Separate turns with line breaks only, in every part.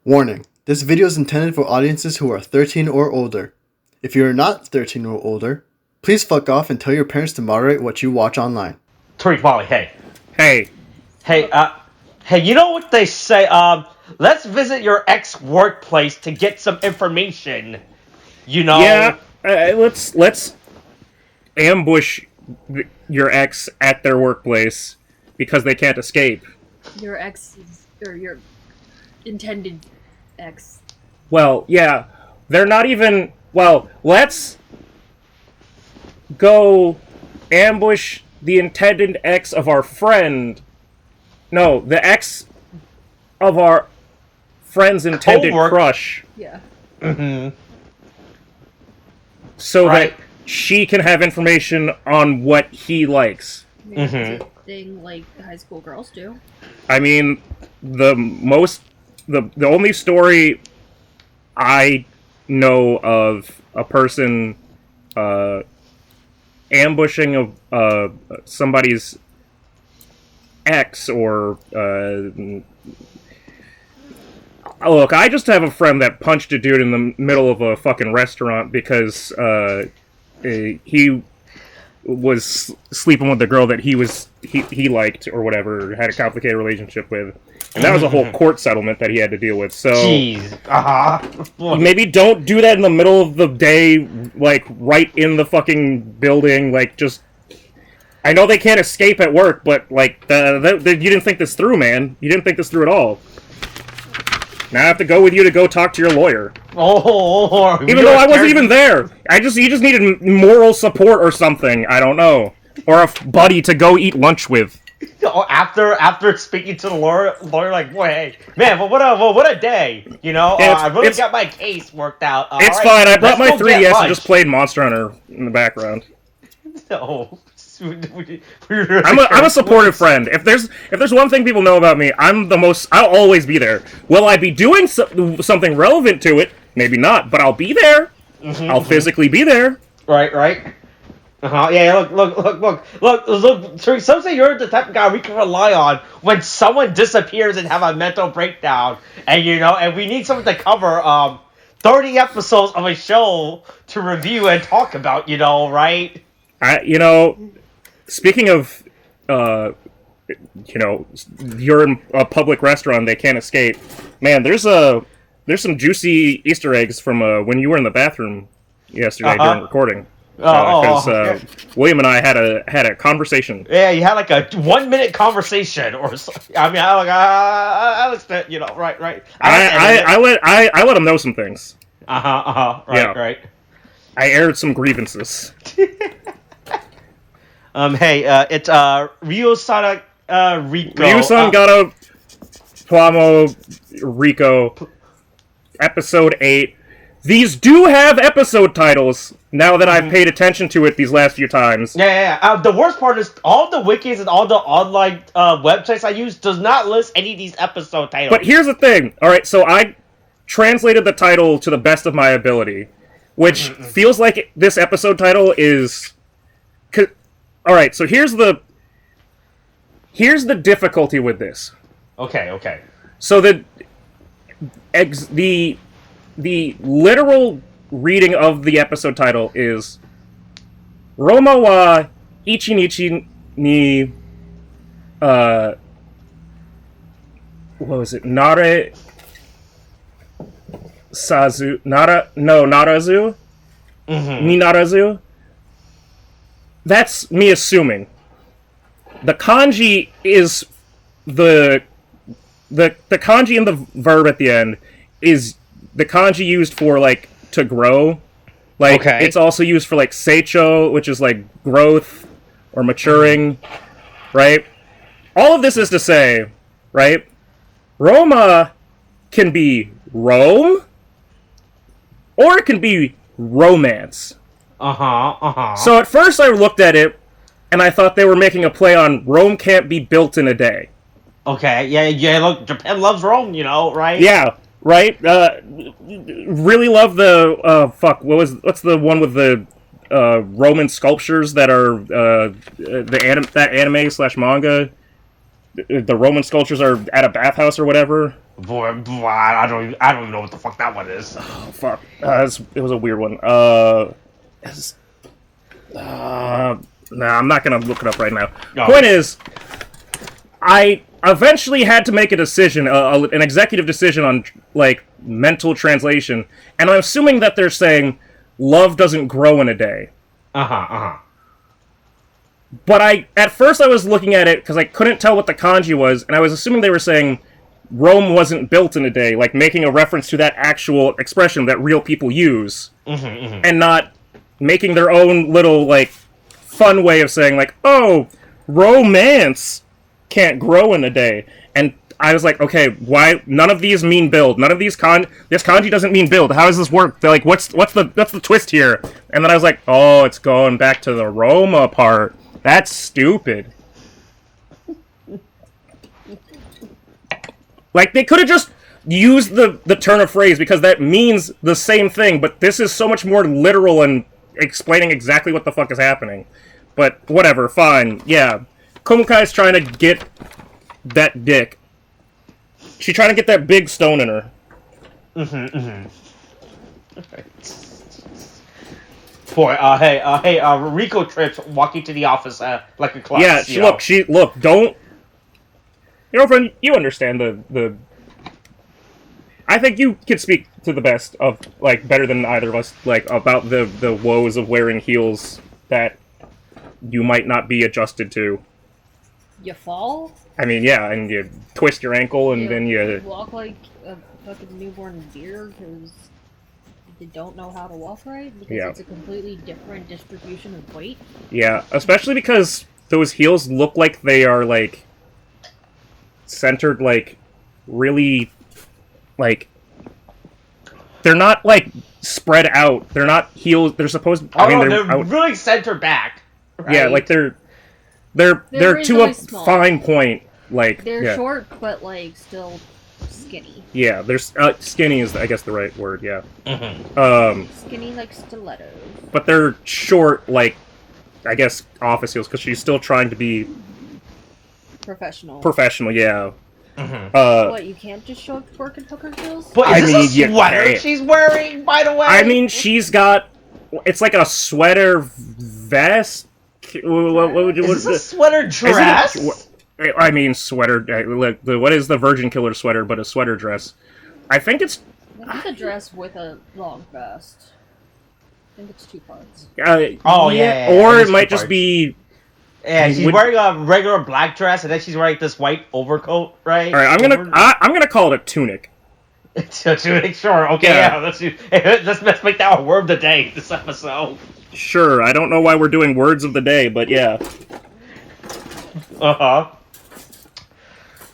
Warning, this video is intended for audiences who are 13 or older. If you are not 13 or older, please fuck off and tell your parents to moderate what you watch online.
Tariq and Molly, hey.
Hey.
Hey, you know what they say? Let's visit your ex-workplace to get some information. You know?
Yeah, let's ambush your ex at their workplace because they can't escape.
Your ex, or your intended ex.
Well, yeah, they're not even... Well, let's go ambush the intended ex of our friend. No, the ex of our friend's intended crush.
Yeah.
Mm-hmm.
So that she can have information on what he likes.
It's a thing like high school girls do.
I mean, the only story I know of a person ambushing somebody's ex or look, I just have a friend that punched a dude in the middle of a fucking restaurant because he was sleeping with the girl that he liked or whatever, had a complicated relationship with. And that was a whole court settlement that he had to deal with. So
jeez.
Maybe don't do that in the middle of the day, like right in the fucking building, like just I know they can't escape at work, but like you didn't think this through, man. You didn't think this through at all. Now I have to go with you to go talk to your lawyer. Even though I wasn't even there. You just needed moral support or something. I don't know. Or a buddy to go eat lunch with.
After speaking to the lawyer like, boy, hey, man, what a day. You know, I really got my case worked out.
It's right, fine. I brought my 3DS and just played Monster Hunter in the background.
No.
I'm a supportive friend. If there's one thing people know about me, I'll always be there. Will I be doing something relevant to it? Maybe not, but I'll be there. I'll physically be there.
Right. Yeah, look. Some say you're the type of guy we can rely on when someone disappears and have a mental breakdown, and we need someone to cover 30 episodes of a show to review and talk about, right?
Speaking of, you're in a public restaurant, they can't escape. Man, there's some juicy Easter eggs from when you were in the bathroom yesterday during recording. Because William and I had a conversation.
Yeah, you had like a 1-minute conversation or something. I mean, I listened, right.
I let him know some things.
Right.
I aired some grievances.
Hey, it's Ryosangata Riko.
Ryosangata Puramo Riko, episode 8. These do have episode titles, now that I've paid attention to it these last few times.
Yeah. The worst part is all the wikis and all the online websites I use does not list any of these episode titles.
But here's the thing. Alright, so I translated the title to the best of my ability, which feels like this episode title is... Alright, so here's the difficulty with this.
Okay.
So the literal reading of the episode title is Roma wa ichinichi ni what was it? Narazu? Ni narazu? That's me assuming. The kanji is the kanji in the verb at the end is the kanji used for, like, to grow. Like, it's also used for, like, seicho, which is, like, growth or maturing, right? All of this is to say, right, Roma can be Rome, or it can be romance. So at first I looked at it, and I thought they were making a play on Rome can't be built in a day.
Okay, yeah, look, Japan loves Rome, right?
Yeah, right? Really love the, what's the one with the Roman sculptures that are, that anime / manga? The Roman sculptures are at a bathhouse or whatever.
Boy, I don't even know what the fuck that one is.
Oh, fuck. It was a weird one. Nah, I'm not gonna look it up right now.
No.
Point is, I eventually had to make a decision, an executive decision on, like, mental translation, and I'm assuming that they're saying love doesn't grow in a day. But at first I was looking at it because I couldn't tell what the kanji was, and I was assuming they were saying Rome wasn't built in a day, like making a reference to that actual expression that real people use, and not making their own little, like, fun way of saying, like, oh, romance can't grow in a day. And I was like, okay, why? None of these mean build. None of these this kanji doesn't mean build. How does this work? They're like, what's the twist here? And then I was like, oh, it's going back to the Roma part. That's stupid. Like, they could have just used the turn of phrase, because that means the same thing, but this is so much more literal and explaining exactly what the fuck is happening. But whatever, fine, yeah. Komukai's trying to get that dick. She's trying to get that big stone in her.
Boy, hey, Riko trips walking to the office like a class.
Yeah, look, don't... Girlfriend, you understand the... I think you could speak to the best of, like, better than either of us, like, about the woes of wearing heels that you might not be adjusted to.
You fall?
I mean, yeah, and you twist your ankle, and then you...
walk like a fucking newborn deer, because they don't know how to walk right, because it's a completely different distribution of weight.
Yeah, especially because those heels look like they are, like, centered, like, really, like, they're not, like, spread out. They're not heels. They're supposed to...
they're really center back. Right?
Yeah, like, they're to a fine point. Like,
they're short, but, like, still skinny.
Yeah, they're skinny is, I guess, the right word. Yeah.
Skinny like stilettos.
But they're short, like, I guess, office heels, because she's still trying to be professional. Yeah.
What, you can't just show up to work in hooker heels?
But is this a sweater she's wearing, by the way?
I mean, she's got... It's like a sweater vest.
Is this a sweater dress?
I mean, sweater... What is the Virgin Killer sweater but a sweater dress? I think it's...
I think a dress with a long vest. I think it's 2 parts.
Or it might just be...
Yeah, she's wearing a regular black dress, and then she's wearing this white overcoat, right?
All right, I'm gonna call it a tunic.
It's a tunic, sure. Okay, yeah. Let's make that a word of the day this episode.
Sure. I don't know why we're doing words of the day, but yeah.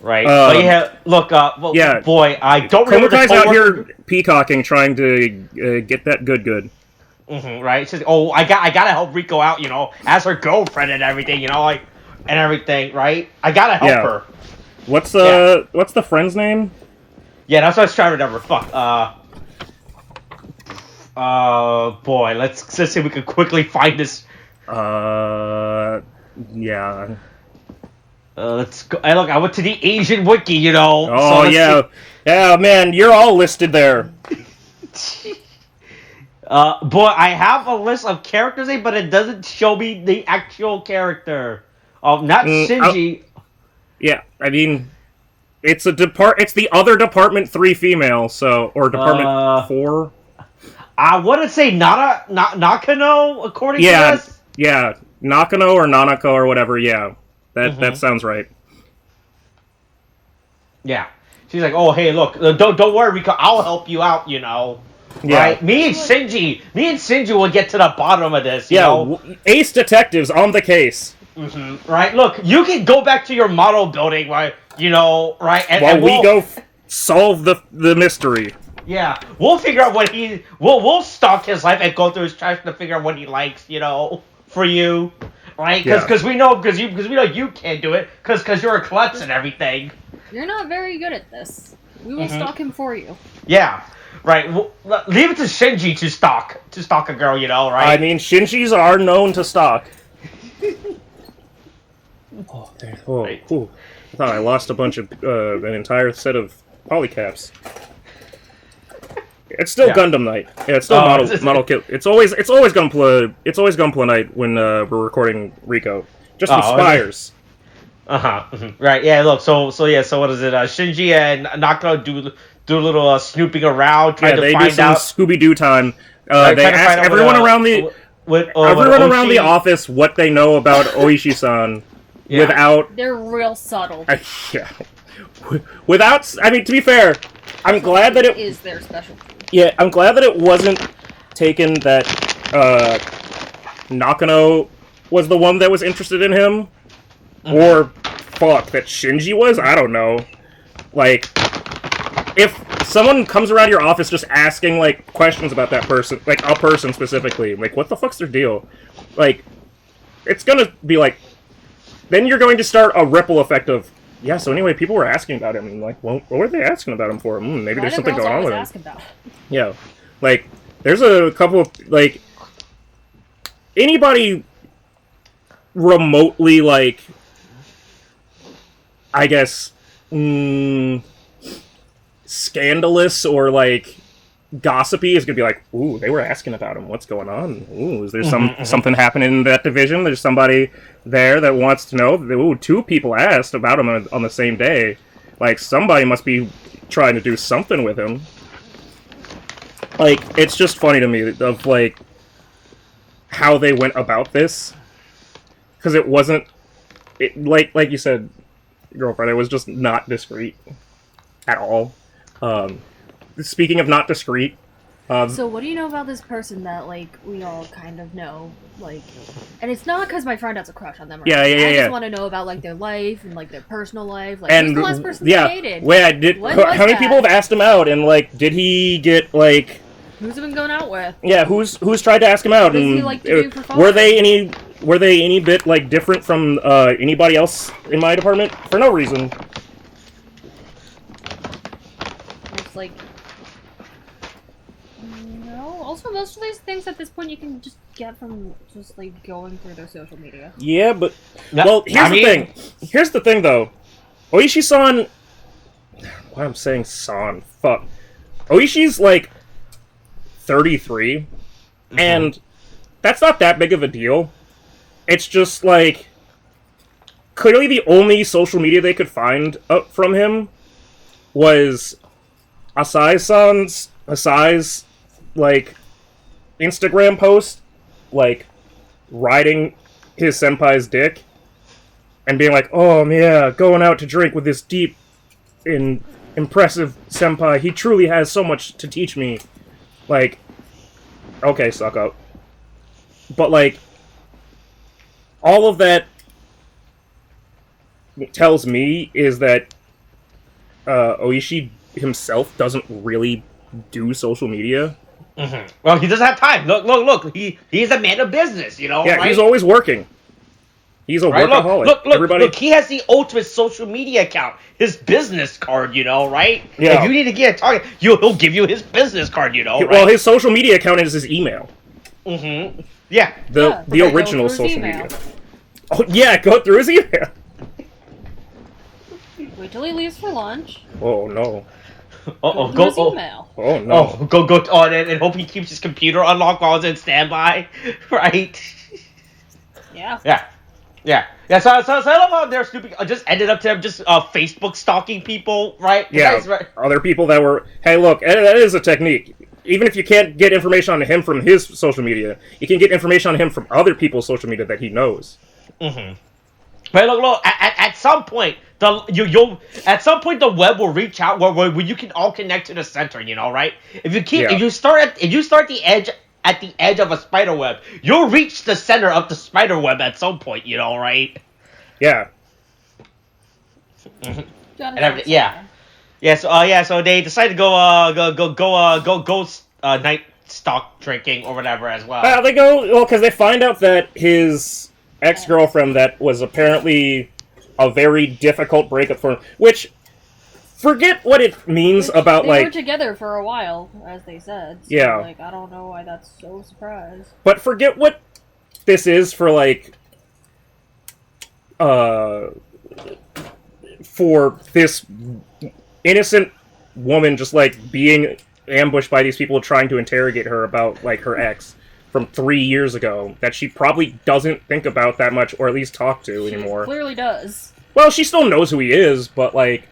Right. But yeah, look. Yeah. Boy, I don't remember.
Komukai's out here peacocking, trying to get that good.
Right. She says, "Oh, I gotta help Riko out, you know, as her girlfriend and everything, you know, like, and everything, right? I gotta help her."
What's the friend's name?
Yeah, that's what I was trying to remember. Fuck. Boy, let's see if we can quickly find this.
Yeah.
Let's go. Look, I went to the Asian wiki, you know.
Oh, so yeah. See. Yeah, man, you're all listed there.
Boy, I have a list of characters, but it doesn't show me the actual character. Not Shinji.
Yeah, I mean, it's the other Department 3 female, so, or Department 4.
I want to say Nakano, according to this.
Yeah, Nakano or Nanako or whatever, yeah. That sounds right.
Yeah. She's like, oh, hey, look, don't worry, Riko, I'll help you out, you know. Yeah. Right? Me and Shinji will get to the bottom of this, you know?
Ace detectives on the case.
Right? Look, you can go back to your model building, right? You know, right?
And we go solve the mystery.
Yeah, we'll figure out what we'll stalk his life and go through his trash to figure out what he likes, you know, for you, right? Because we know you can't do it because you're a klutz and everything.
You're not very good at this. We will stalk him for you.
Yeah, right. Well, leave it to Shinji to stalk a girl, you know, right?
I mean, Shinjis are known to stalk. I thought I lost an entire set of Polycaps. It's still Gundam night. Yeah, it's still model kill. It's always Gunpla night when we're recording Riko. Just with spires.
Right. Yeah. Look. So what is it? Shinji and Nakano do a little snooping around, trying to find out.
Scooby Doo time. They ask everyone around the office what they know about Oishi-san. Yeah. Without...
They're real subtle.
Yeah. Without... I mean, to be fair, I'm glad that it...
is their specialty.
Yeah, I'm glad that it wasn't taken that Nakano was the one that was interested in him. Or, fuck, that Shinji was? I don't know. Like, if someone comes around your office just asking, like, questions about that person, like, a person specifically, like, what the fuck's their deal? Like, it's gonna be like... Then you're going to start a ripple effect of, yeah, so anyway, people were asking about him, and like, well, what were they asking about him for? Maybe there's something going on with him.
About?
Yeah. Like, there's a couple of, like, anybody remotely, like, I guess, scandalous or, like, gossipy is gonna be like, ooh, they were asking about him. What's going on? Ooh, is there something happening in that division? There's somebody there that wants to know. Ooh, 2 people asked about him on the same day. Like, somebody must be trying to do something with him. Like, it's just funny to me of, like, how they went about this. Because it wasn't... like you said, girlfriend, it was just not discreet. At all. Speaking of not discreet...
so what do you know about this person that, like, we all kind of know? Like, and it's not because my friend has a crush on them. Or I just want to know about, like, their life and, like, their personal life. Like, who's the last person they dated?
Wait, how many people have asked him out? And, like, did he get, like...
Who's he been going out with?
Yeah, who's tried to ask him out?
What does he like to do for fun?
Were they any bit, like, different from anybody else in my department? For no reason.
It's like... Also, most of these things at this point you can just get from just, like, going through their social media.
Yeah, but... Well, Here's the thing, though. Oishi-san... Why I'm saying san? Fuck. Oishi's, like, 33. And that's not that big of a deal. It's just, like... Clearly the only social media they could find from him was Asai's, like, Instagram post, like, riding his senpai's dick, and being like, oh, yeah, going out to drink with this deep and impressive senpai. He truly has so much to teach me. Like, okay, suck up. But, like, all of that tells me is that Oishi himself doesn't really do social media.
Well, he doesn't have time. Look. He's a man of business, you know.
Yeah,
right?
He's always working. He's a workaholic.
Look. He has the ultimate social media account. His business card, you know, right?
Yeah.
If you need to get a target, he'll give you his business card, you know, right?
Well, his social media account is his email.
Yeah.
The original social media. Oh, yeah, go through his email.
Wait till he leaves for lunch.
Oh, no.
Go his email.
Oh, no.
Go on it and hope he keeps his computer unlocked while it's in standby, right?
Yeah.
Yeah, so I love how they're stupid. Just ended up to them just Facebook stalking people, right?
Yeah,
right.
Other people that were, hey, look, that is a technique. Even if you can't get information on him from his social media, you can get information on him from other people's social media that he knows.
But look, at some point, the web will reach out where you can all connect to the center, you know, right? If you start at the edge of a spider web, you'll reach the center of the spider web at some point, you know, right?
Yeah.
So they decided to go night stock drinking or whatever as well.
They go because they find out that his ex-girlfriend that was apparently a very difficult breakup for him, which, forget what it means about,
they
like...
were together for a while, as they said. So,
yeah.
Like, I don't know why that's so surprised.
But forget what this is for, like... for this innocent woman just, like, being ambushed by these people trying to interrogate her about, like, her ex from 3 years ago that she probably doesn't think about that much, or at least talk to anymore.
She clearly does.
Well, she still knows who he is, but, like,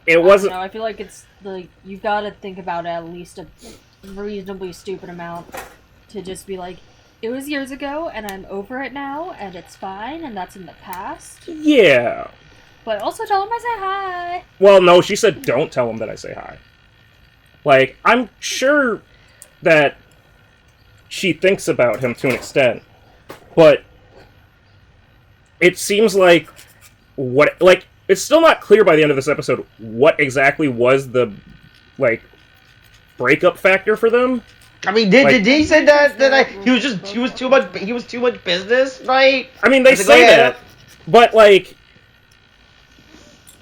it wasn't...
I feel like it's, like, you gotta think about at least a reasonably stupid amount to just be like, it was years ago, and I'm over it now, and it's fine, and that's in the past.
Yeah.
But also tell him I say hi.
Well, no, she said don't tell him that I say hi. Like, I'm sure that she thinks about him to an extent, but it seems like it's still not clear by the end of this episode what exactly was the, like, breakup factor for them.
I mean, did he say that he was too much business, right?
I mean, they say that, but, like,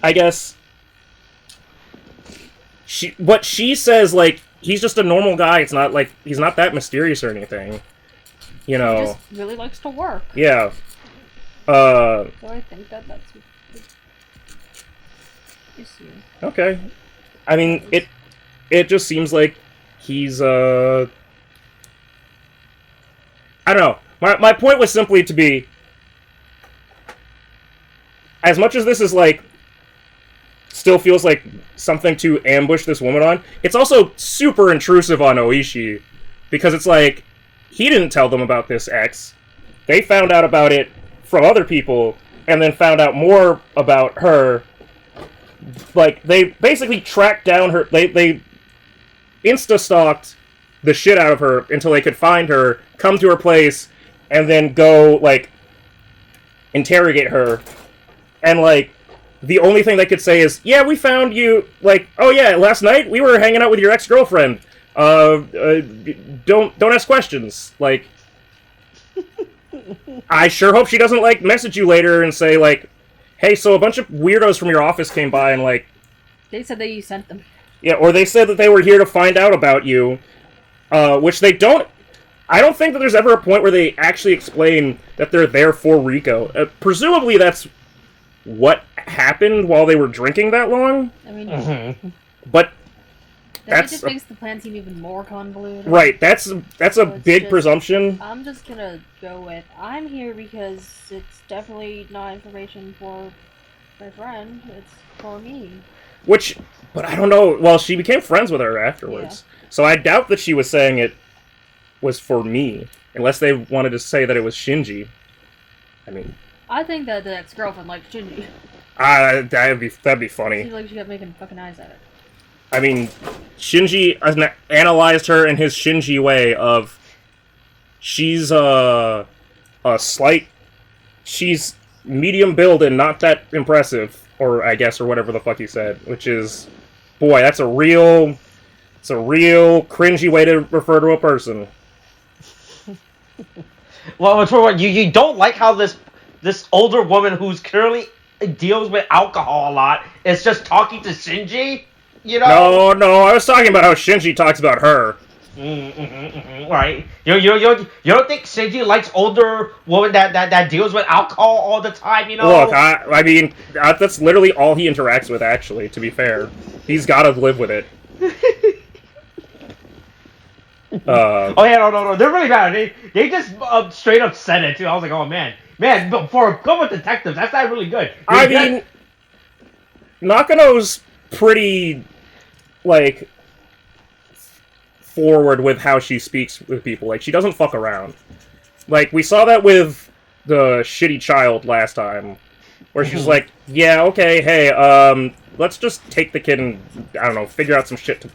I guess she says, like, he's just a normal guy. It's not like he's not that mysterious or anything, you know.
He just really likes to work.
Yeah.
So I think that's issue.
Okay. I mean, it just seems like he's I don't know. My point was simply to be, as much as this is, like, still feels like something to ambush this woman on, it's also super intrusive on Oishi, because it's like, he didn't tell them about this ex. They found out about it from other people, and then found out more about her. Like, they basically tracked down her, they insta-stalked the shit out of her until they could find her, come to her place, and then go, like, interrogate her. And, like, the only thing they could say is, yeah, we found you, like, oh yeah, last night we were hanging out with your ex-girlfriend. Don't ask questions. Like, I sure hope she doesn't, like, message you later and say, like, hey, so a bunch of weirdos from your office came by and, like...
They said that you sent them.
Yeah, or they said that they were here to find out about you, which they don't... I don't think that there's ever a point where they actually explain that they're there for Riko. Presumably that's what happened while they were drinking that long.
I mean...
But...
That just makes the plan seem even more convoluted.
Right, that's a big presumption.
I'm just gonna go with, I'm here because it's definitely not information for my friend, it's for me.
But I don't know, well, she became friends with her afterwards. Yeah. So I doubt that she was saying it was for me, unless they wanted to say that it was Shinji. I mean...
I think that the ex-girlfriend liked Shinji.
That'd be funny.
Seems like she kept making fucking eyes at her.
I mean, Shinji analyzed her in his Shinji way of, she's a slight, she's medium build and not that impressive, or I guess, or whatever the fuck he said, which is, boy, it's a real cringy way to refer to a person.
Well, you don't like how this older woman who's currently deals with alcohol a lot is just talking to Shinji? You know?
No, I was talking about how Shinji talks about her.
Right. You don't think Shinji likes older woman that deals with alcohol all the time, you know?
Look, I mean, that's literally all he interacts with, actually, to be fair. He's gotta live with it.
Oh yeah, no, they're really bad. They just straight up said it, too. I was like, oh man, for a couple of detectives, that's not really good.
I mean, Nakano's pretty, like, forward with how she speaks with people. Like, she doesn't fuck around. Like, we saw that with the shitty child last time, where she's like, yeah, okay, hey, let's just take the kid and, I don't know, figure out some shit to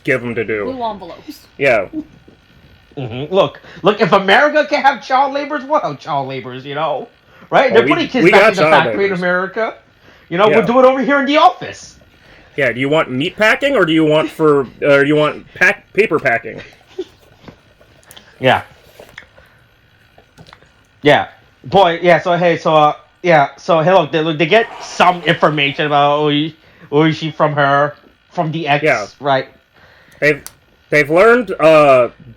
give him to do.
Blue envelopes.
Yeah.
Look, if America can have child laborers, we'll have child laborers, you know? Right? They're putting kids back in the factory in America. You know, we'll do it over here in the office.
Yeah, do you want meat packing, or do you want paper packing?
Yeah. Yeah. Boy, yeah, so hey, look, they get some information about Oishi from the ex, right?
They've learned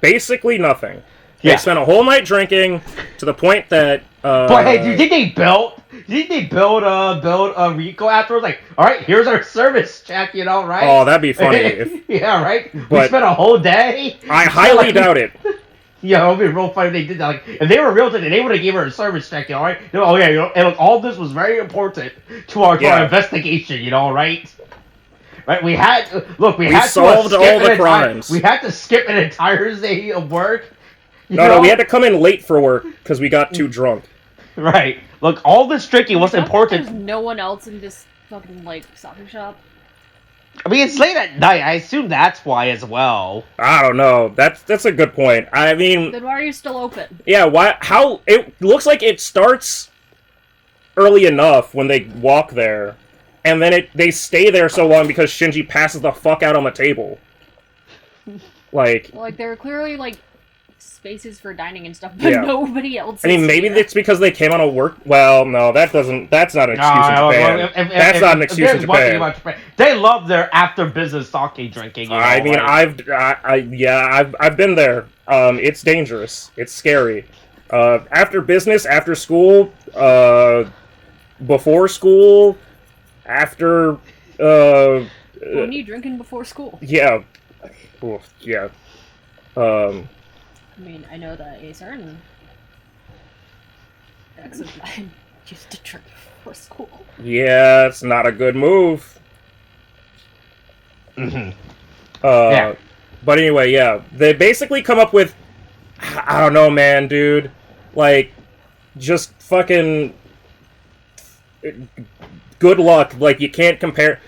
basically nothing. They spent a whole night drinking to the point that.
But hey, do you think they built? Did they build Riko afterwards? Like, all right, here's our service check, right?
Oh, that'd be funny.
Yeah, right. We spent a whole day.
I highly doubt it.
Yeah, it would be real funny if they did that. Like, if they were real, they would have gave her a service check, right? Oh yeah, and all this was very important to our investigation, right? Right, we solved all the crimes. We had to skip an entire day of work.
No, we had to come in late for work because we got too drunk.
Right. Look, all this drinking was important.
There's no one else in this fucking soccer shop.
I mean, it's late at night. I assume that's why as well.
I don't know. That's a good point. I mean,
then why are you still open?
Yeah. Why? How? It looks like it starts early enough when they walk there, and then they stay there so long because Shinji passes the fuck out on the table.
There were clearly spaces for dining and stuff, but nobody else.
I mean, maybe it's because they came on a work. Well, no, that's not an excuse in Japan. That's not an excuse in Japan.
They love their after business sake drinking.
I mean, right? I've been there. It's dangerous. It's scary. After business, after school, before school, after.
When are you drinking before school?
Yeah. Oof, yeah.
I mean, I know that a certain ex of mine used to drink before school.
Yeah, it's not a good move.
Mm-hmm.
But anyway, yeah. They basically come up with... I don't know, man, dude. Just fucking... Good luck. You can't compare...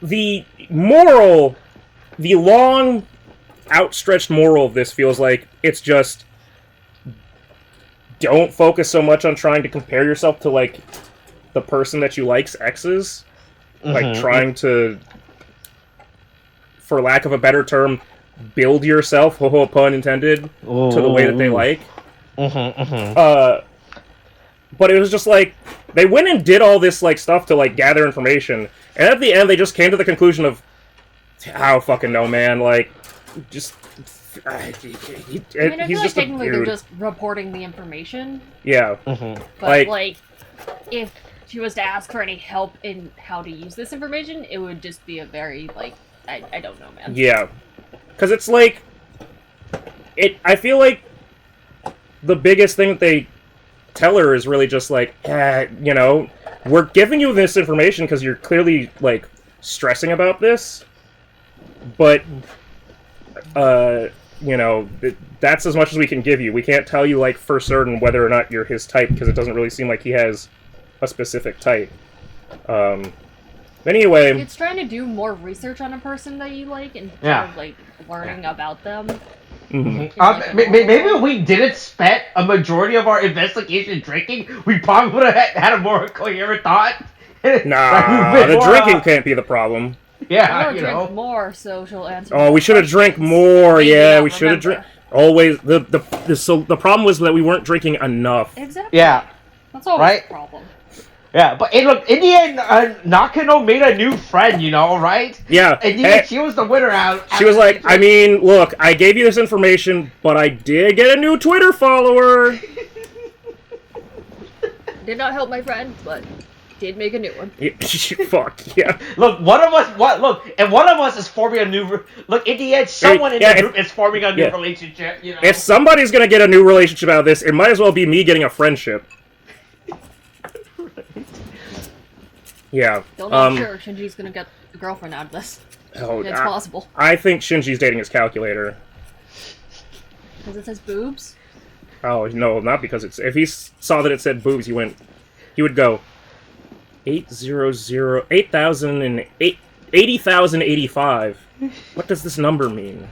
The moral, the long, outstretched moral of this feels like it's just don't focus so much on trying to compare yourself to, the person that you like's exes. Trying to, for lack of a better term, build yourself, pun intended, to the way that they like. But it was just they went and did all this stuff to gather information, and at the end they just came to the conclusion of, I don't fucking know, man. Just
I feel like technically they're just reporting the information.
Yeah.
But if she was to ask for any help in how to use this information, it would just be a very I don't know, man.
Yeah, because it's I feel like the biggest thing that they tell her is really just we're giving you this information because you're clearly stressing about this, but that's as much as we can give you. We can't tell you for certain whether or not you're his type because it doesn't really seem like he has a specific type. Anyway,
it's trying to do more research on a person that you like and learning about them.
Mm-hmm. Maybe if we didn't spend a majority of our investigation drinking, we probably would have had a more coherent thought.
Nah, the drinking can't be the problem.
Yeah,
drink more, so she'll answer.
Oh, we should have drank more. Yeah, we should have drank. Always the problem was that we weren't drinking enough.
Exactly.
Yeah,
that's always the problem.
Yeah, but look, in the end, Nakano made a new friend, right?
Yeah.
And she was the winner out.
She was like, I mean, look, I gave you this information, but I did get a new Twitter follower.
Did not help my friend, but did make a new one.
Yeah, fuck, yeah.
Look, one of us is forming a new... Look, in the end, someone in the group is forming a new relationship,
If somebody's gonna get a new relationship out of this, it might as well be me getting a friendship. Yeah.
Still not sure Shinji's gonna get a girlfriend out of this.
Oh,
it's possible.
I think Shinji's dating his calculator.
Because it says boobs?
Oh, no, not because it's... If he saw that it said boobs, he would go... 80,085. What does this number mean?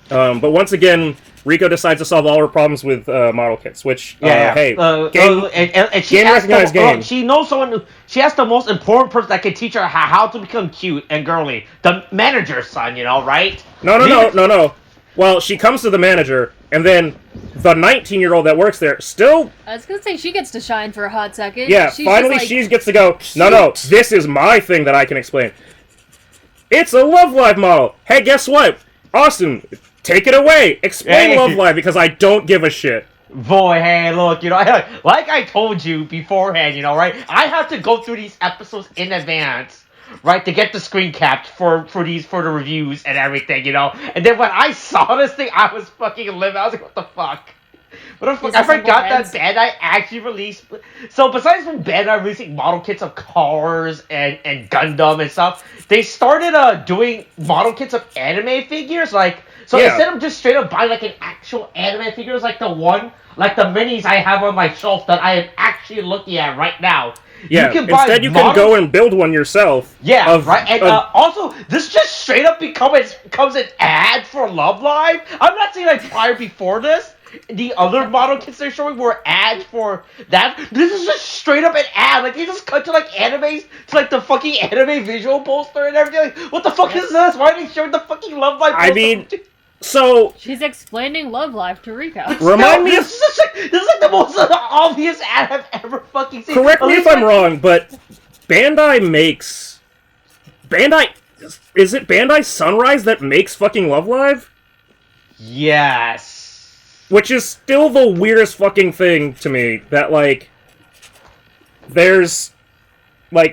But once again, Riko decides to solve all her problems with model kits, which, hey,
and she recognized game. She knows someone, she has the most important person that can teach her how to become cute and girly. The manager's son, right?
No. Well, she comes to the manager, and then the 19-year-old that works there still...
I was gonna say, she gets to shine for a hot second.
Yeah, finally she gets to go, no, this is my thing that I can explain. It's a Love Live model. Hey, guess what? Austin, take it away. Explain Love Live because I don't give a shit.
Boy, hey, look, like I told you beforehand, right? I have to go through these episodes in advance, right, to get the screen capped for the reviews and everything, And then when I saw this thing, I was fucking livid. I was like, what the fuck? What the fuck? I forgot that Bandai actually released. So besides from Bandai releasing model kits of cars and Gundam and stuff, they started doing model kits of anime figures, instead of just straight up buying like an actual anime figures like the minis I have on my shelf that I am actually looking at right now.
Yeah, instead you can go and build one yourself.
Yeah, right. And also, this just straight up becomes an ad for Love Live. I'm not saying prior before this, the other model kits they're showing were ads for that. This is just straight up an ad. They just cut to animes, to the fucking anime visual poster and everything. What the fuck is this? Why are they showing the fucking Love Live poster?
So
she's explaining Love Live to Riko.
Remind me.
This is the most obvious ad I've ever fucking seen.
Correct me if I'm wrong, but Bandai is it Bandai Sunrise that makes fucking Love Live?
Yes.
Which is still the weirdest fucking thing to me. That there's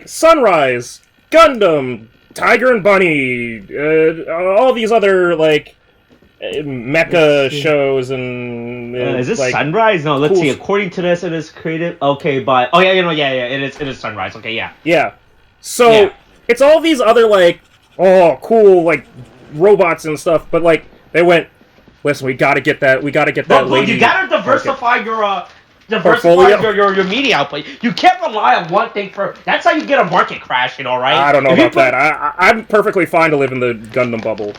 Sunrise, Gundam, Tiger and Bunny, all these other mecha shows and
is this Sunrise? No, let's see. According to this, it is created. Okay, by it is Sunrise. Okay, yeah.
Yeah. So it's all these other cool robots and stuff, but they went. Listen, we gotta get that. We gotta get that.
Look, you gotta diversify your media output. You can't rely on one thing for. That's how you get a market crash, right?
I don't know about that. I'm perfectly fine to live in the Gundam bubble.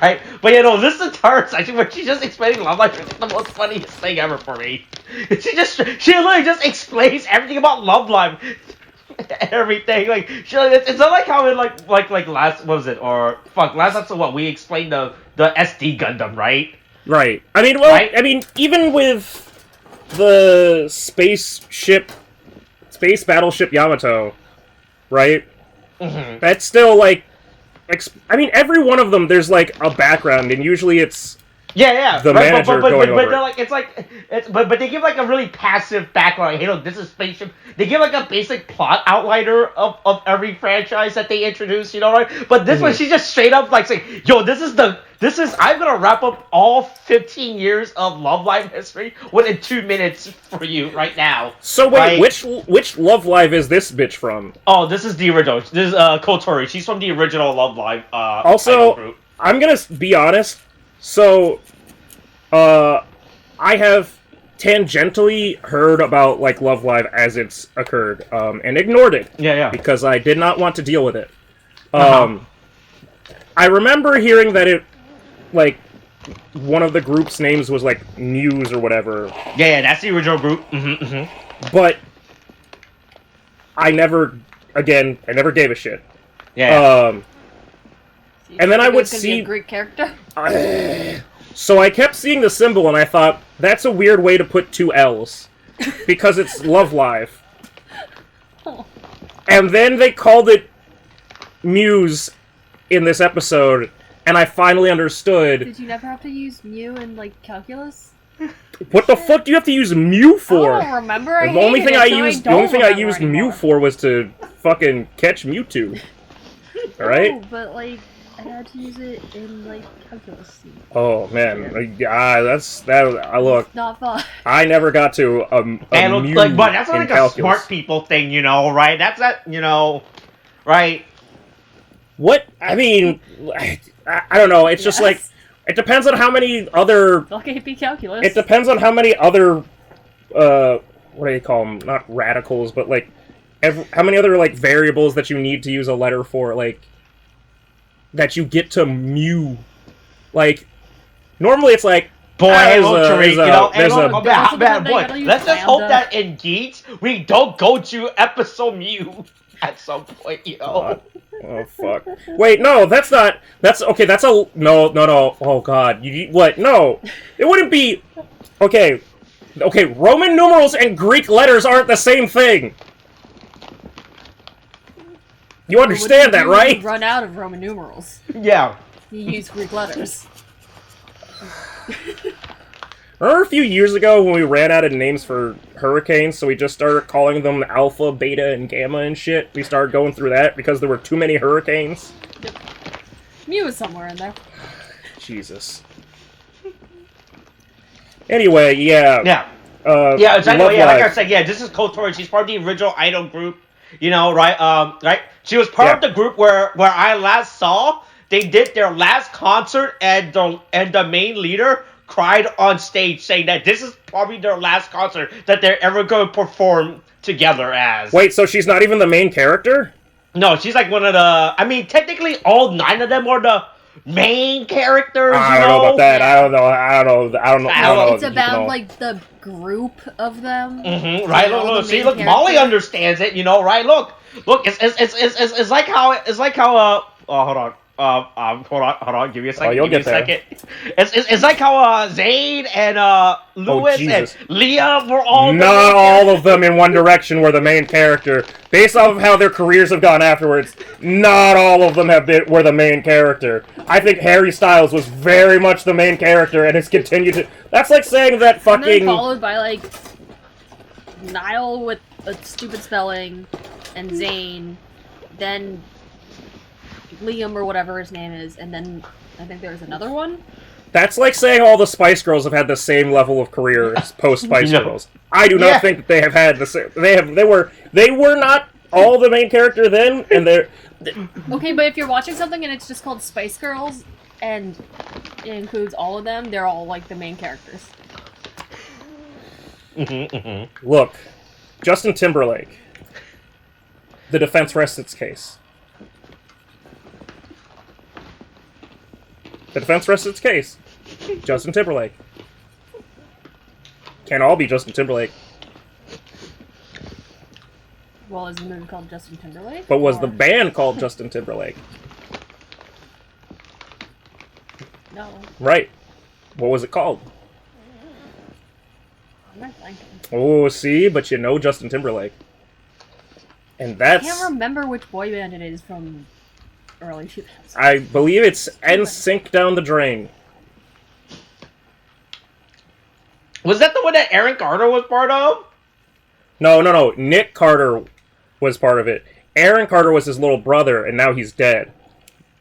Right? But this entire section where she's just explaining Love Live is the most funniest thing ever for me. She literally just explains everything about Love Live. Everything. It's not like how in last last episode we explained the SD Gundam, right?
Right. I mean, even with the space battleship Yamato, right?
Mm-hmm.
That's still every one of them, there's a background, and usually it's the manager going over it.
But they give a really passive background. Hey, look, this is spaceship. They give a basic plot outliner of every franchise that they introduce, right? But this one, she's just straight up saying, "Yo, I'm gonna wrap up all 15 years of Love Live history within 2 minutes for you right now."
So wait, right? which Love Live is this bitch from?
Oh, this is the original. This is Kotori. She's from the original Love Live.
Also, group. I'm gonna be honest. So, I have tangentially heard about Love Live as it's occurred, and ignored it.
Yeah.
Because I did not want to deal with it. I remember hearing that it, one of the group's names was Muse or whatever.
Yeah, that's the original group. Mm-hmm.
But I never gave a shit.
Yeah.
And then I would see
a Greek character.
So I kept seeing the symbol, and I thought that's a weird way to put 2 L's because it's Love Live. And then they called it Muse in this episode, and I finally understood.
Did you never have to use mu in calculus?
What the fuck do you have to use mu for?
I don't remember.
The only thing I used mu for was to fucking catch Mewtwo. All right.
No, but I had to use it in calculus.
Oh man, that's that. Look,
it's not fun.
I never got to
but that's a smart people thing, right? That's that, right?
What I mean, I don't know. It's just it depends on how many other.
Okay, be calculus.
It depends on how many other, what do you call them? Not radicals, but how many other variables that you need to use a letter for, that you get to mu. Normally it's
boy, let's just hope that in Geeks we don't go to episode mu at some point,
Oh fuck! Wait, no, that's not. That's okay. That's a no. Oh god, what? No, it wouldn't be. Okay, Roman numerals and Greek letters aren't the same thing. You understand that, right?
Run out of Roman numerals.
Yeah.
You use Greek letters.
Remember a few years ago when we ran out of names for hurricanes, so we just started calling them Alpha, Beta, and Gamma and shit? We started going through that because there were too many hurricanes?
Yep. Mu is somewhere in there.
Jesus. Anyway, yeah.
Yeah. Exactly. Yeah, like I said, this is KOTOR. She's part of the original idol group. You know, right? Right? She was part of the group where I last saw. They did their last concert, and the main leader cried on stage, saying that this is probably their last concert that they're ever going to perform together as.
Wait, so she's not even the main character?
No, she's like one of the. I mean, technically, all 9 of them are the main characters.
I don't know about that. I don't know.
It's about like the group of them.
Mm-hmm, right. Look. See, look. Molly understands it. You know, right? Look. It's like how. Oh, hold on. Hold on. Give me a second.
Oh, you'll get there.
Second. It's like how Zayn and Lewis and Leah were all.
Not all of them in One Direction were the main character. Based off of how their careers have gone afterwards, not all of them were the main character. I think Harry Styles was very much the main character and has continued to. That's like saying that fucking.
And then followed by like Niall with a stupid spelling, and Zayn, then Liam or whatever his name is, and then I think there's another one.
That's like saying all the Spice Girls have had the same level of career as post Spice Girls. I do not think that they have had the same. They were not all the main character then, and they're.
Okay, but if you're watching something and it's just called Spice Girls, and it includes all of them, they're all like the main characters.
Look, Justin Timberlake. The defense rests its case. The defense rests its case. Justin Timberlake. Can't all be Justin Timberlake.
Well, is the movie called Justin Timberlake?
But was the band called Justin Timberlake?
No.
Right. What was it called?
I'm not thinking.
Oh, see? But you know Justin Timberlake. And that's...
I can't remember which boy band it is from early 2000s.
I believe it's NSYNC down the drain.
Was that the one that Aaron Carter was part of?
No. Nick Carter was part of it. Aaron Carter was his little brother, and now he's dead.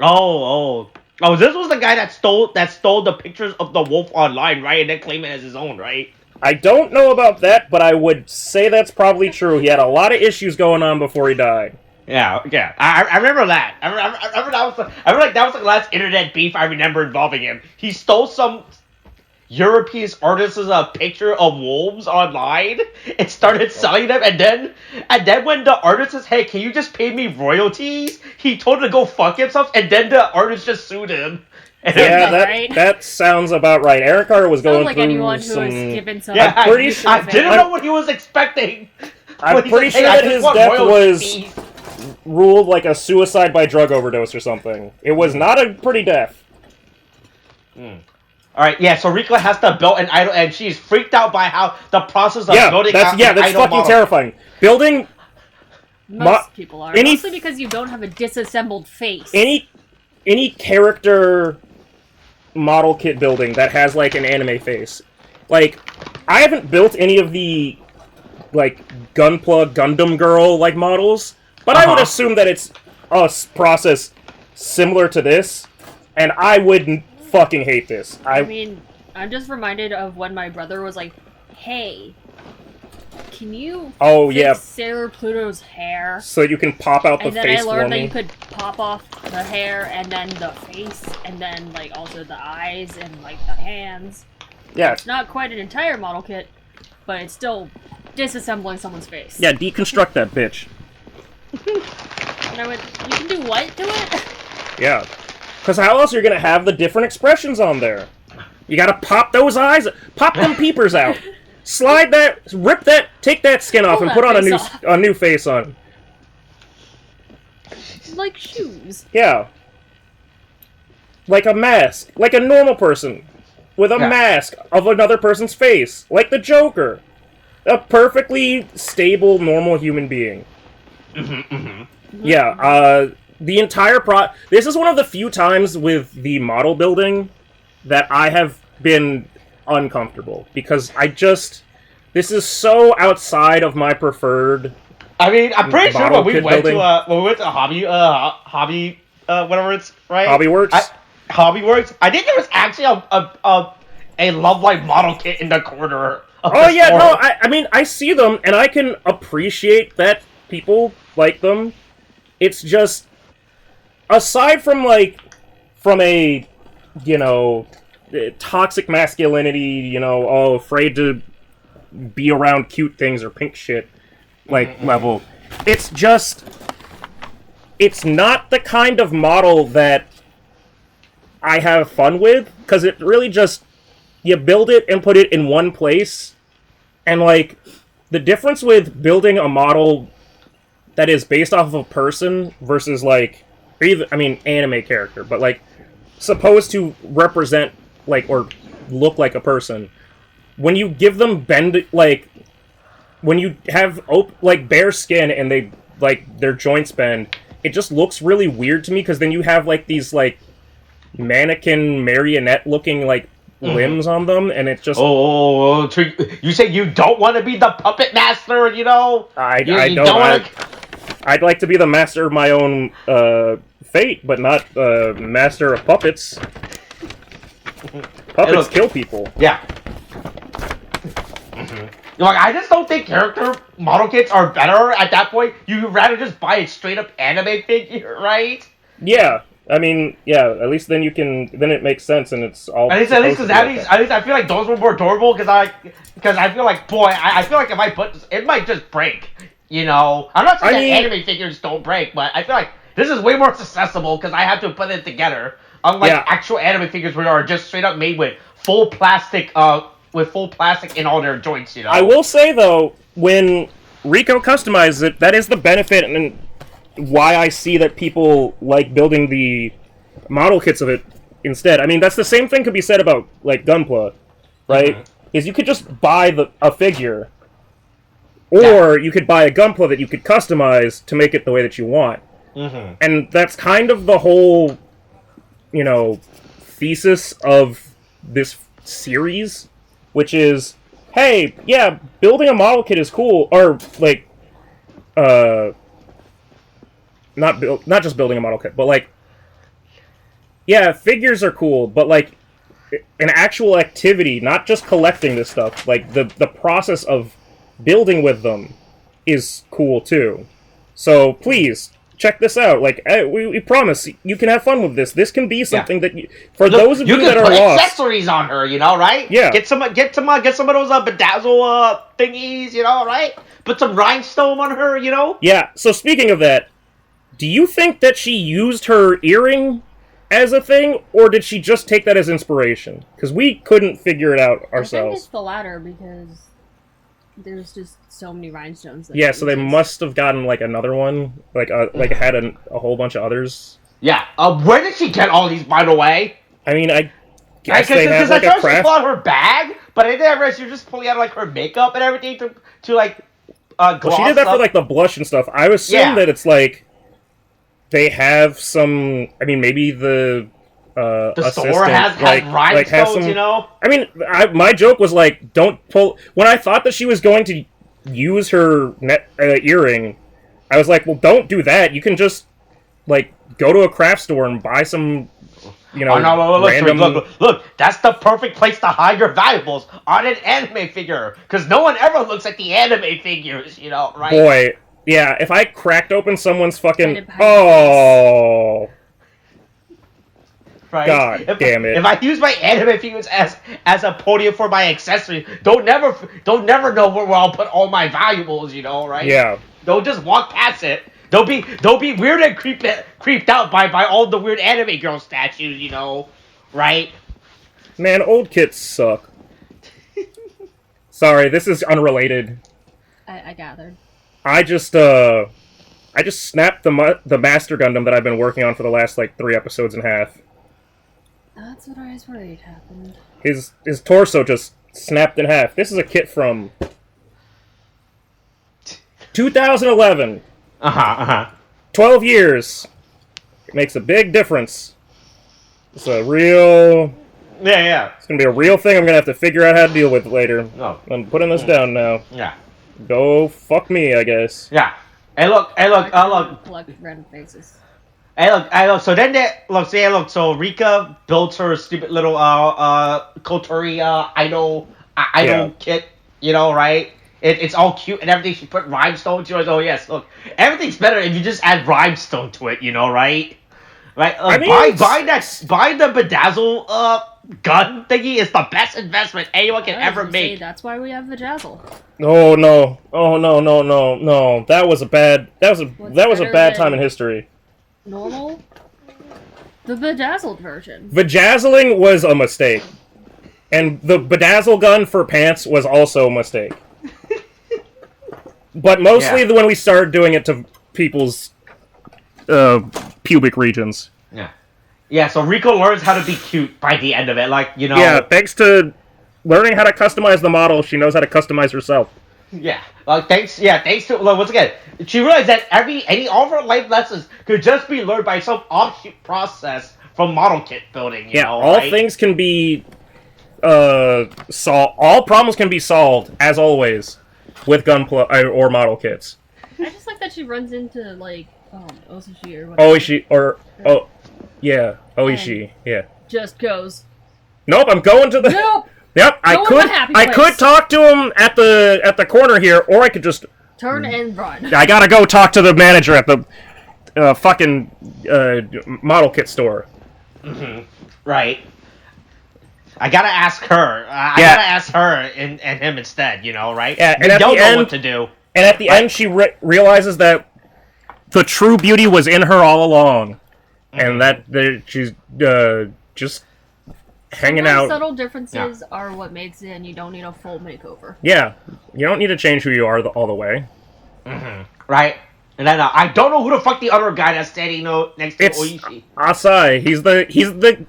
Oh, this was the guy that stole the pictures of the wolf online, right? And then claimed it as his own, right?
I don't know about that, but I would say that's probably true. He had a lot of issues going on before he died.
Yeah. I remember that. I remember that was the last internet beef I remember involving him. He stole some European artist's picture of wolves online and started selling them, and then when the artist says, "Hey, can you just pay me royalties?" he told him to go fuck himself, and then the artist just sued him.
Yeah, that sounds about right. Aaron Carter was going
like
through
anyone
some...
who was given some...
Yeah, I'm pretty sure...
I didn't know what he was expecting.
I'm pretty sure that his death was ruled like a suicide by drug overdose or something. It was not a pretty death.
Alright, yeah, so Rika has to build an idol, and she's freaked out by how the process of building
that's fucking
model.
terrifying. Building...
Most people are. Mostly because you don't have a disassembled face.
Any character model kit building that has, like, an anime face. Like, I haven't built any of the, like, Gunpla Gundam Girl, like, models, but I would assume that it's a process similar to this, and I would fucking hate this.
I mean, I'm just reminded of when my brother was like, "Hey, can you fix Sailor Pluto's hair?"
So you can pop out the face for me.
And then I learned that you could pop off the hair, and then the face, and then, like, also the eyes, and, like, the hands.
Yeah.
It's not quite an entire model kit, but it's still disassembling someone's face.
Yeah, deconstruct that bitch.
And I went, "You can do what to it?"
Yeah. Because how else are you going to have the different expressions on there? You got to pop those eyes, pop them peepers out. Slide that, rip that, take that skin off, and put on a new face on.
Like shoes.
Yeah. Like a mask. Like a normal person. With a mask of another person's face. Like the Joker. A perfectly stable, normal human being. Yeah, the entire this is one of the few times with the model building that I have been uncomfortable, because this is so outside of my preferred.
I mean, I'm pretty sure when we went
building.
to hobby, whatever it's, right?
Hobbyworks.
I think there was actually a Love Life model kit in the corner.
Oh yeah, store. No, I mean, I see them and I can appreciate that people like them. It's just, aside from a, toxic masculinity, afraid to be around cute things or pink shit, level, it's not the kind of model that I have fun with, because it really just, you build it and put it in one place, and, the difference with building a model that is based off of a person versus, anime character, but, supposed to represent, or look like a person, when you give them when you have, bare skin and they, their joints bend, it just looks really weird to me, because then you have, these, mannequin marionette-looking, limbs on them, and it's just...
You say you don't want to be the puppet master,
I don't. I'd like to be the master of my own fate, but not master of puppets. Puppets kill people.
Yeah. I just don't think character model kits are better at that point. You'd rather just buy a straight up anime figure, right?
Yeah. I mean, yeah, at least then it makes sense, and it's all...
At least I feel like those were more adorable, because I feel like, I feel like if I put this, it might just break, I'm not saying that anime figures don't break, but I feel like this is way more accessible, because I have to put it together, unlike actual anime figures which are just straight up made with full plastic in all their joints,
I will say, though, when Riko customizes it, that is the benefit, and why I see that people like building the model kits of it instead. I mean, that's the same thing could be said about, Gunpla, right? Mm-hmm. Is you could just buy a figure, or you could buy a Gunpla that you could customize to make it the way that you want. Mm-hmm. And that's kind of the whole, thesis of this series, which is, hey, yeah, building a model kit is cool, or, not just building a model kit, but yeah, figures are cool, but an actual activity, not just collecting this stuff, the process of building with them is cool too. So please check this out. We promise you can have fun with this. This can be something that those of you that are lost. You can put
accessories on her, right?
Yeah.
Get some of those bedazzle thingies, right? Put some rhinestone on her,
Yeah. So speaking of that, do you think that she used her earring as a thing, or did she just take that as inspiration? Because we couldn't figure it out ourselves.
I think it's the latter, because there's just so many rhinestones.
Yeah, so they must have gotten another one, had a whole bunch of others.
Yeah. Where did she get all these, by the way?
I mean, I guess they have
a craft. She pulled out her bag, but I didn't realize you're just pulling out her makeup and everything to gloss.
Well, she did that for the blush and stuff. I assume that it's they have some. I mean, maybe the
store has rhinestones,
I mean, my joke was don't pull. When I thought that she was going to use her earring, I was like, well, don't do that. You can just go to a craft store and buy some. Random...
Look, that's the perfect place to hide your valuables, on an anime figure, because no one ever looks at the anime figures, right?
Boy. Yeah, if I cracked open someone's fucking... Oh!
Right?
God damn it.
If I use my anime figures as a podium for my accessory, don't never know where I'll put all my valuables, right?
Yeah.
Don't just walk past it. Don't be weird and creeped out by all the weird anime girl statues, right?
Man, old kits suck. Sorry, this is unrelated.
I gathered.
I just snapped the Master Gundam that I've been working on for the last 3 episodes in half.
That's what I was worried happened.
His torso just snapped in half. This is a kit from 2011. 12 years. It makes a big difference. It's a real...
Yeah.
It's going to be a real thing I'm going to have to figure out how to deal with later.
Oh.
I'm putting this down now.
Yeah.
Go fuck me, I guess.
Yeah. Hey, look.
Collect random faces.
Hey, look. So then So Rika built her stupid little Kotori idol kit. You know, right? It's all cute and everything. She put rhinestone to it. Oh yes, look, everything's better if you just add rhinestone to it. You know, right? Right. Buy the bedazzle gun thingy is the best investment anyone can ever make.
That's why we have Vajazzle.
Oh no! That was a bad time in history.
Normal. The bedazzled version.
Vajazzling was a mistake, and the bedazzle gun for pants was also a mistake. But mostly when we started doing it to people's pubic regions.
Yeah, so Riko learns how to be cute by the end of it, like, you know...
Yeah, thanks to learning how to customize the model, she knows how to customize herself.
Yeah, thanks to... Once again, she realized that all of her life lessons could just be learned by some offshoot process from model kit building, you know,
all things can be... all problems can be solved, as always, with or model kits.
I just like that she runs into, like, Oishi or whatever.
Oishi, yeah.
Just goes.
Nope, I'm going to the... Nope! Yep, I could talk to him at the corner here, or I could just...
Turn and run.
I gotta go talk to the manager at the fucking model kit store.
Mm-hmm. Right. I gotta ask her. I gotta ask her and him instead, you know, right?
Yeah,
and don't know what to do.
And at the end, she realizes that the true beauty was in her all along. And that she's just hanging out.
Subtle differences are what makes it, and you don't need a full makeover.
Yeah, you don't need to change who you are all the way.
Mm-hmm. Right. And then I don't know who the fuck the other guy that's standing next to Oishi.
Asai.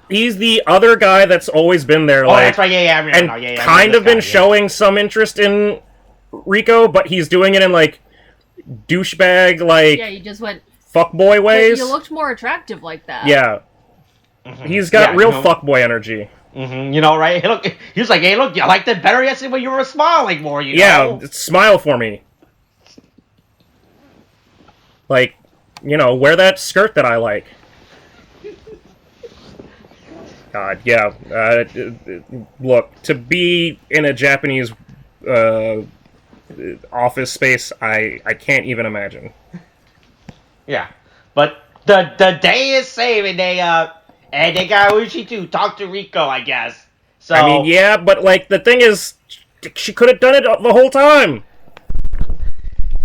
He's the other guy that's always been there.
That's right. Yeah.
Kind of been showing some interest in Riko, but he's doing it in like douchebag, like
he just went
fuckboy ways.
You looked more attractive like that.
Yeah. Mm-hmm. He's got real fuckboy energy.
Mm-hmm. You know, right? He was like, "Hey, look, I liked it better yesterday when you were smiling more." You know?
Yeah, smile for me. Like, you know, wear that skirt that I like. God, yeah. Look, to be in a Japanese office space, I can't even imagine.
Yeah, but the day is saved, and they got Oishi to talk to Riko, I guess. So
I mean, yeah, but like the thing is, she could have done it the whole time.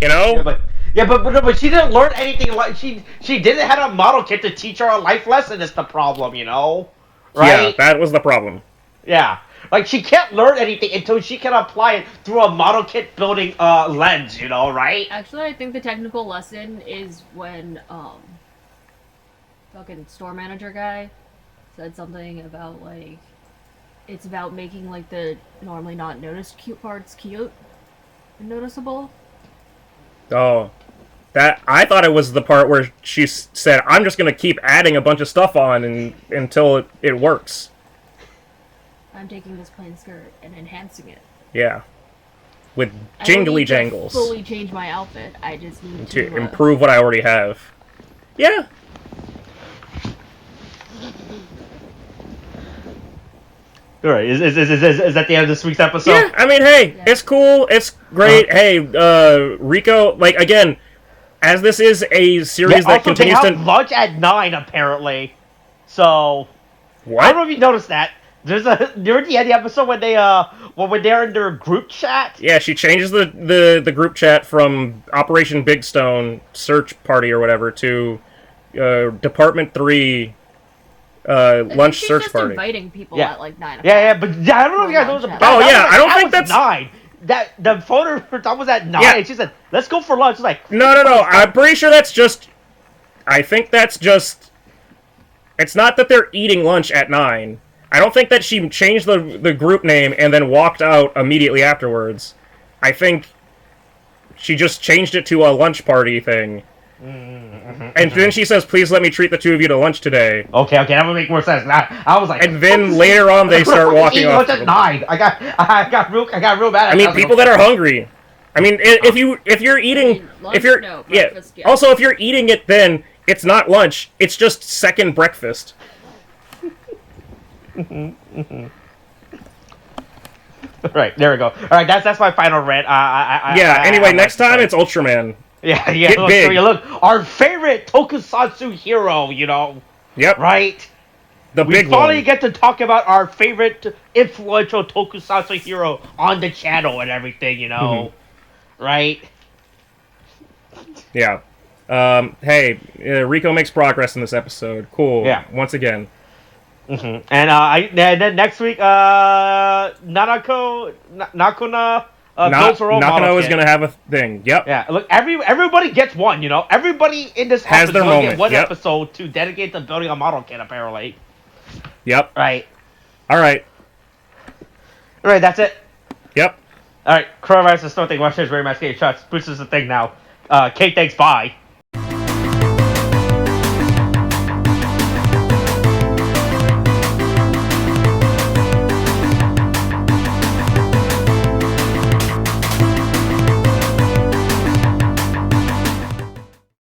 You know?
Yeah, but she didn't learn anything. Like she didn't have a model kit to teach her a life lesson. That's the problem, you know? Right?
Yeah, that was the problem.
Yeah. Like, she can't learn anything until she can apply it through a model kit building lens, you know, right?
Actually, I think the technical lesson is when, fucking store manager guy said something about, like, it's about making, like, the normally not noticed cute parts cute and noticeable.
Oh. I thought it was the part where she said, I'm just gonna keep adding a bunch of stuff on until it works.
I'm taking this plain skirt and enhancing it.
Yeah. With jingly jangles.
I don't need to fully change my outfit. I just need to
improve what I already have. Yeah.
Alright, is that the end of this week's episode?
Yeah, I mean, hey, it's cool, it's great. Hey, Riko, like, again, as this is a series that continues to...
They have lunch at 9, apparently. So...
What?
I don't know if you noticed that. There's near the end of the episode when they're in their group chat.
Yeah, she changes the group chat from Operation Big Stone Search Party or whatever to Department 3 lunch search
just
party.
Inviting people at like 9 o'clock.
Yeah, but I don't know if you guys know about
that. Oh yeah, I don't think that's
9. That the photo for Tom was at 9.
Yeah.
And she said, "Let's go for lunch." It's like
no. I'm pretty sure that's just. I think that's just. It's not that they're eating lunch at 9. I don't think that she changed the group name and then walked out immediately afterwards. I think she just changed it to a lunch party thing. And then she says, "Please let me treat the two of you to lunch today."
Okay, that would make more sense. I was like,
and then later on they start walking off.
At 9. I got real bad.
I mean, people that are hungry. I mean, if you're eating, breakfast, yeah. Also, if you're eating it, then it's not lunch. It's just second breakfast.
Right, there we go. All right, that's my final rant.
Anyway, next time it's Ultraman.
Yeah. Get big. Look, our favorite tokusatsu hero.
Yep.
Right.
We
finally get to talk about our favorite influential tokusatsu hero on the channel and everything.
Mm-hmm.
Right.
Yeah. Hey, Riko makes progress in this episode. Cool.
Yeah.
Once again.
Mm-hmm. And then next week, Nakano
is gonna have a thing. Yep.
Yeah. Look, everybody gets one. Everybody in this
has their moment.
Get one episode to dedicate to building a model kit. Apparently.
Yep.
Right.
All right.
That's it.
Yep.
All right. Coronavirus is something. Watch this. Very much getting shots. Boost is the thing now. Kate, thanks. Bye.